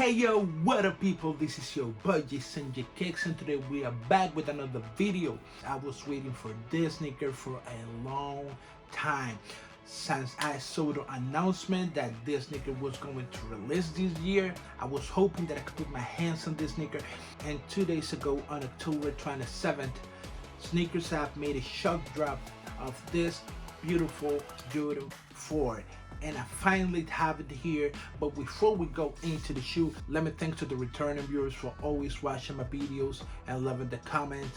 Hey yo, what up people, this is your boy Jason J Kicks, and today we are back with another video. I was waiting for this sneaker for a long time since I saw the announcement that this sneaker was going to release this year. I was hoping that I could put my hands on this sneaker, and 2 days ago on October 27th, Sneakers have made a shock drop of this beautiful Jordan 4, and I finally have it here. But before we go into the shoe, let me thank to the returning viewers for always watching my videos and loving the comment.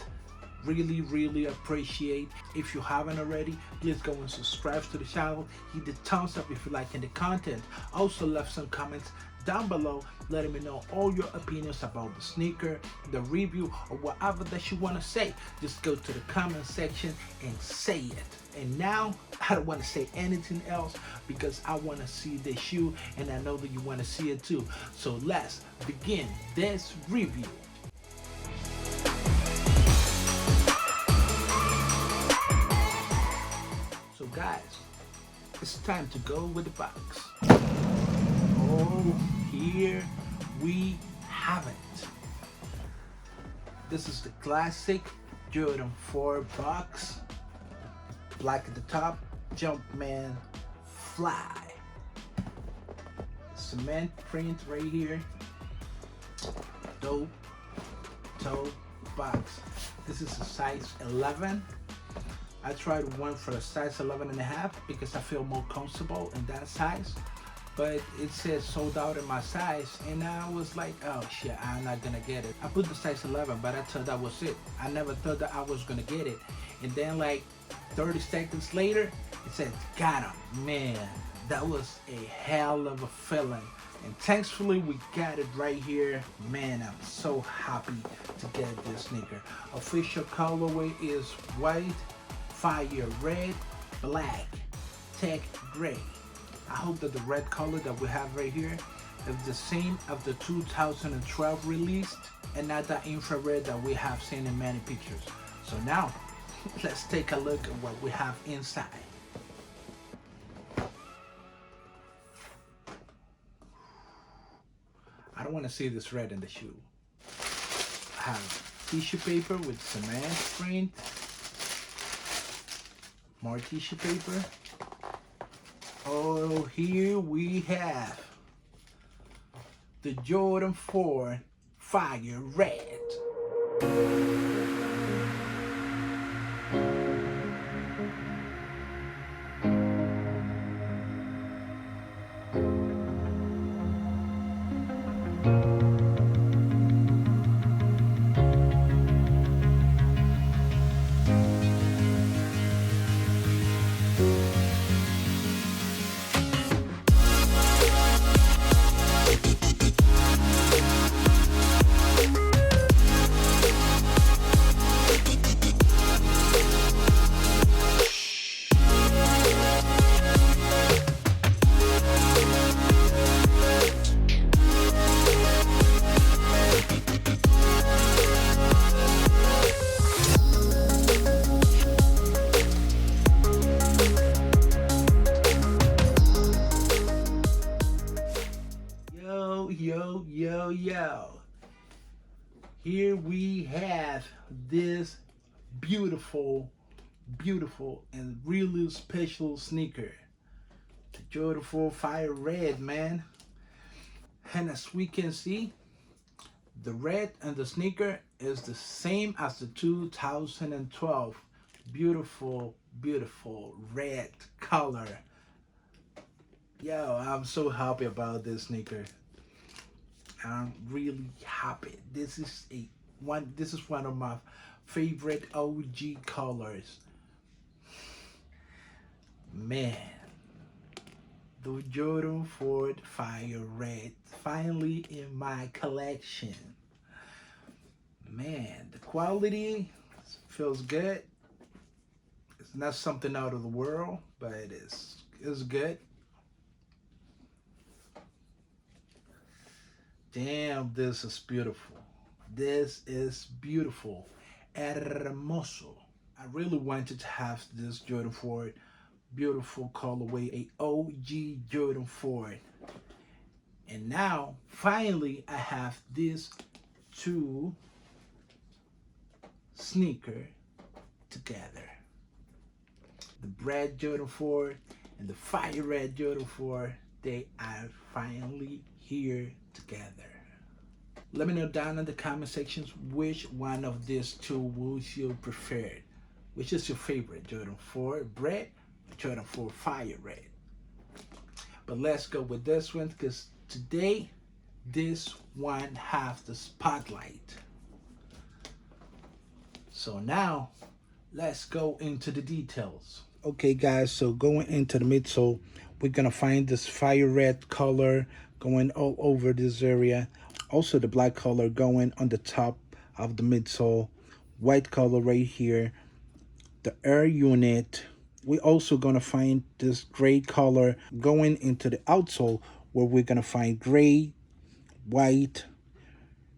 Really appreciate. If you haven't already, please go and subscribe to the channel, hit the thumbs up if you liking the content. Also left some comments down below letting me know all your opinions about the sneaker, the review, or whatever that you want to say. Just go to the comment section and say it. And now I don't want to say anything else because I want to see the shoe, and I know that you want to see it too. So let's begin this review. So guys, it's time to go with the box. Oh, here we have it. This is the classic Jordan 4 box. Black at the top, Jumpman Fly. Cement print right here. Dope box. This is a size 11. I tried one for a size 11.5 because I feel more comfortable in that size, but it says sold out in my size, and I was like, oh shit, I'm not gonna get it. I put the size 11, but I thought that was it. I never thought that I was gonna get it. And then like 30 seconds later, it said, got him. Man, that was a hell of a feeling. And thankfully we got it right here. Man, I'm so happy to get this sneaker. Official colorway is white, fire red, black, tech gray. I hope that the red color that we have right here is the same as the 2012 released, and not that infrared that we have seen in many pictures. So now let's take a look at what we have inside. I don't want to see this red in the shoe. I have tissue paper with cement print, more tissue paper. Oh, here we have the Jordan 4 Fire Red. Yo. Here we have this beautiful and really special sneaker. The Jordan 4 Fire Red, man. And as we can see, the red and the sneaker is the same as the 2012. Beautiful red color. Yo, I'm so happy about this sneaker. I'm really happy. This is one of my favorite OG colors. Man, the Jordan 4 Fire Red finally in my collection. Man, the quality feels good. It's not something out of the world, but it's good. Damn, this is beautiful. This is beautiful. Hermoso. I really wanted to have this Jordan 4 beautiful colorway, a OG Jordan 4. And now, finally, I have these two sneaker together. The red Jordan 4 and the fire red Jordan 4, they are finally here together. Let me know down in the comment sections which one of these two would you prefer. Which is your favorite, Jordan 4 red or Jordan 4 fire red? But let's go with this one because today this one has the spotlight. So now let's go into the details. Okay guys, so going into the midsole, we're gonna find this fire red color going all over this area. Also the black color going on the top of the midsole, white color right here, the air unit. We're also gonna find this gray color going into the outsole, where we're gonna find gray, white,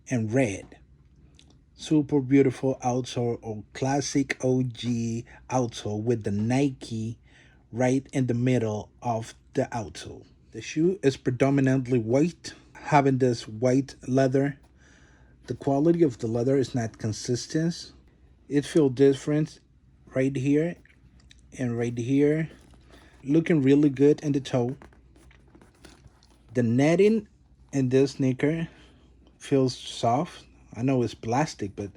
and red. Super beautiful outsole, or classic OG outsole with the Nike right in the middle of the outsole. The shoe is predominantly white, having this white leather. The quality of the leather is not consistent. It feels different right here and right here. Looking really good in the toe. The netting in this sneaker feels soft. I know it's plastic, but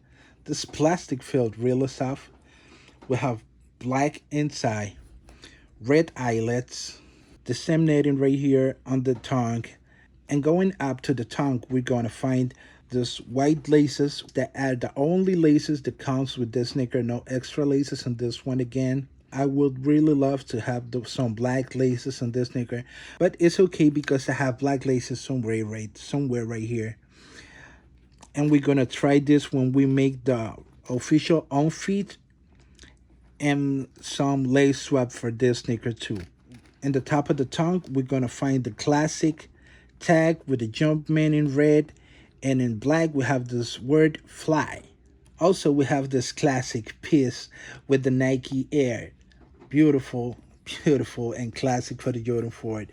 this plastic feels really soft. We have black inside, red eyelets, the same netting right here on the tongue. And going up to the tongue, we're going to find this white laces that are the only laces that comes with this sneaker. No extra laces on this one again. I would really love to have some black laces on this sneaker, but it's okay because I have black laces somewhere right here. And we're gonna try this when we make the official on feet and some lace swap for this sneaker too. In the top of the tongue, we're gonna find the classic tag with the Jumpman in red, and in black we have this word fly. Also we have this classic piece with the Nike Air. Beautiful, beautiful, and classic for the Jordan 4.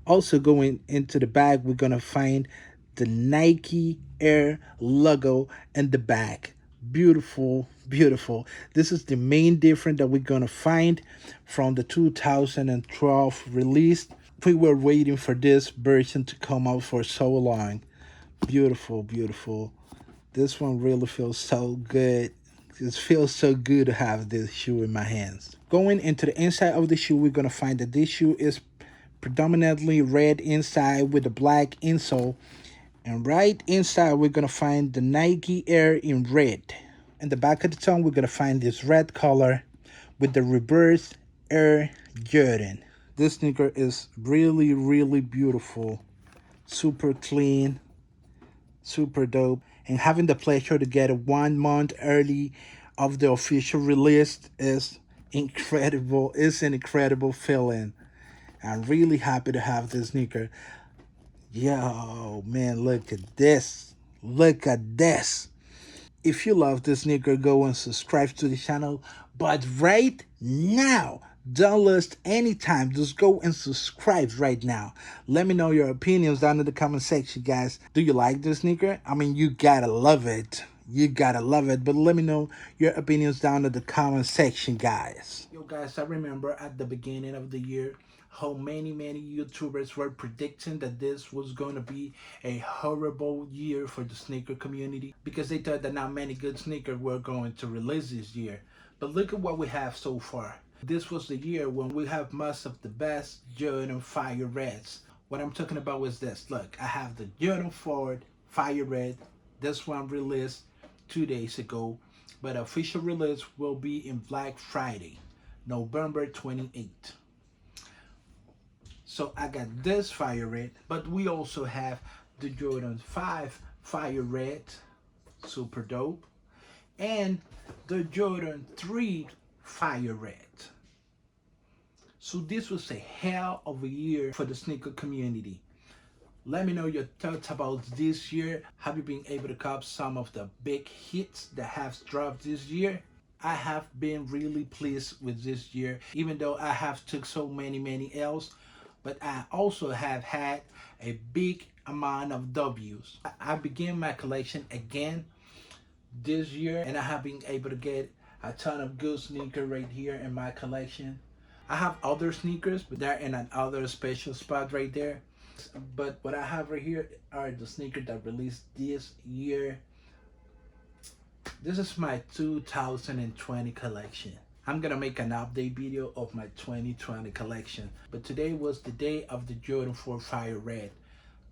Also going into the bag, we're gonna find the Nike Air logo in the back. Beautiful, beautiful. This is the main difference that we're gonna find from the 2012 release. We were waiting for this version to come out for so long. Beautiful, beautiful. This one really feels so good. It feels so good to have this shoe in my hands. Going into the inside of the shoe, we're gonna find that this shoe is predominantly red inside with a black insole. And right inside, we're gonna find the Nike Air in red. In the back of the tongue, we're gonna find this red color with the reverse Air Jordan. This sneaker is really, really beautiful. Super clean, super dope. And having the pleasure to get it 1 month early of the official release is incredible. It's an incredible feeling. I'm really happy to have this sneaker. Yo, man, look at this. Look at this. If you love this sneaker, go and subscribe to the channel. But right now, don't lose any time. Just go and subscribe right now. Let me know your opinions down in the comment section, guys. Do you like this sneaker? I mean, you gotta love it. You gotta love it. But let me know your opinions down in the comment section, guys. Yo, guys, I remember at the beginning of the year how many YouTubers were predicting that this was going to be a horrible year for the sneaker community because they thought that not many good sneakers were going to release this year. But look at what we have so far. This was the year when we have most of the best Jordan Fire Reds. What I'm talking about is this. Look, I have the Jordan 4 Fire Red. This one released 2 days ago, but official release will be in Black Friday, November 28th. So I got this Fire Red, but we also have the Jordan 5 Fire Red, super dope, and the Jordan 3 Fire Red. So this was a hell of a year for the sneaker community. Let me know your thoughts about this year. Have you been able to cop some of the big hits that have dropped this year? I have been really pleased with this year, even though I have took so many L's. but I also have had a big amount of W's. I began my collection again this year, and I have been able to get a ton of good sneakers right here in my collection. I have other sneakers, but they're in another special spot right there. But what I have right here are the sneakers that released this year. This is my 2020 collection. I'm gonna make an update video of my 2020 collection. But today was the day of the Jordan 4 Fire Red.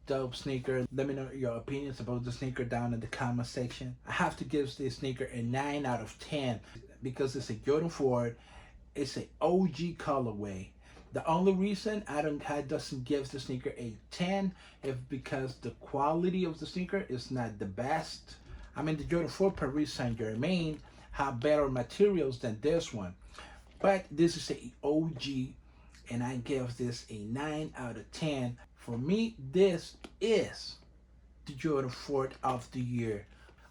Dope sneaker. Let me know your opinions about the sneaker down in the comment section. I have to give this sneaker a 9 out of 10 because it's a Jordan 4. It's an OG colorway. The only reason I doesn't give the sneaker a 10 is because the quality of the sneaker is not the best. I mean, the Jordan 4 Paris Saint-Germain have better materials than this one. But this is a OG, and I give this a 9 out of 10. For me, this is the Jordan 4 of the year.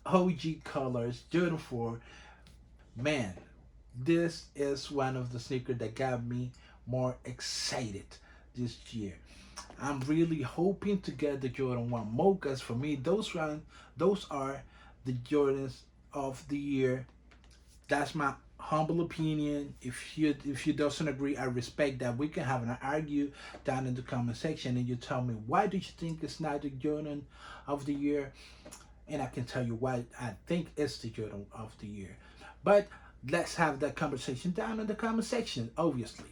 OG colors, Jordan 4. Man, this is one of the sneakers that got me more excited this year. I'm really hoping to get the Jordan 1 mochas. For me, those are the Jordans of the year. That's my humble opinion. If you doesn't agree, I respect that. We can have an argue down in the comment section, and you tell me why do you think it's not the Jordan of the year, and I can tell you why I think it's the Jordan of the year. But let's have that conversation down in the comment section, obviously.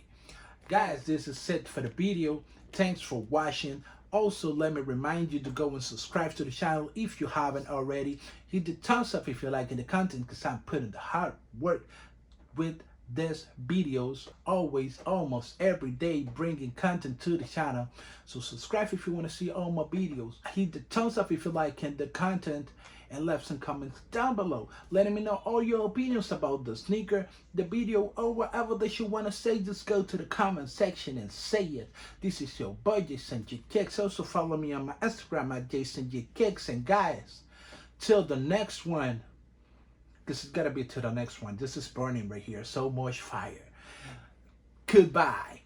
Guys, this is it for the video. Thanks for watching. Also, let me remind you to go and subscribe to the channel if you haven't already. Hit the thumbs up if you're liking the content, because I'm putting the hard work with these videos, always, almost every day, bringing content to the channel. So subscribe if you want to see all my videos. Hit the thumbs up if you're liking the content, and left some comments down below letting me know all your opinions about the sneaker, the video, or whatever that you want to say. Just go to the comment section and say it. This is your boy Jason J Kicks. Also follow me on my Instagram at Jason J Kicks. And guys, till the next one, this is gotta be till the next one. This is burning right here, so much fire. Goodbye.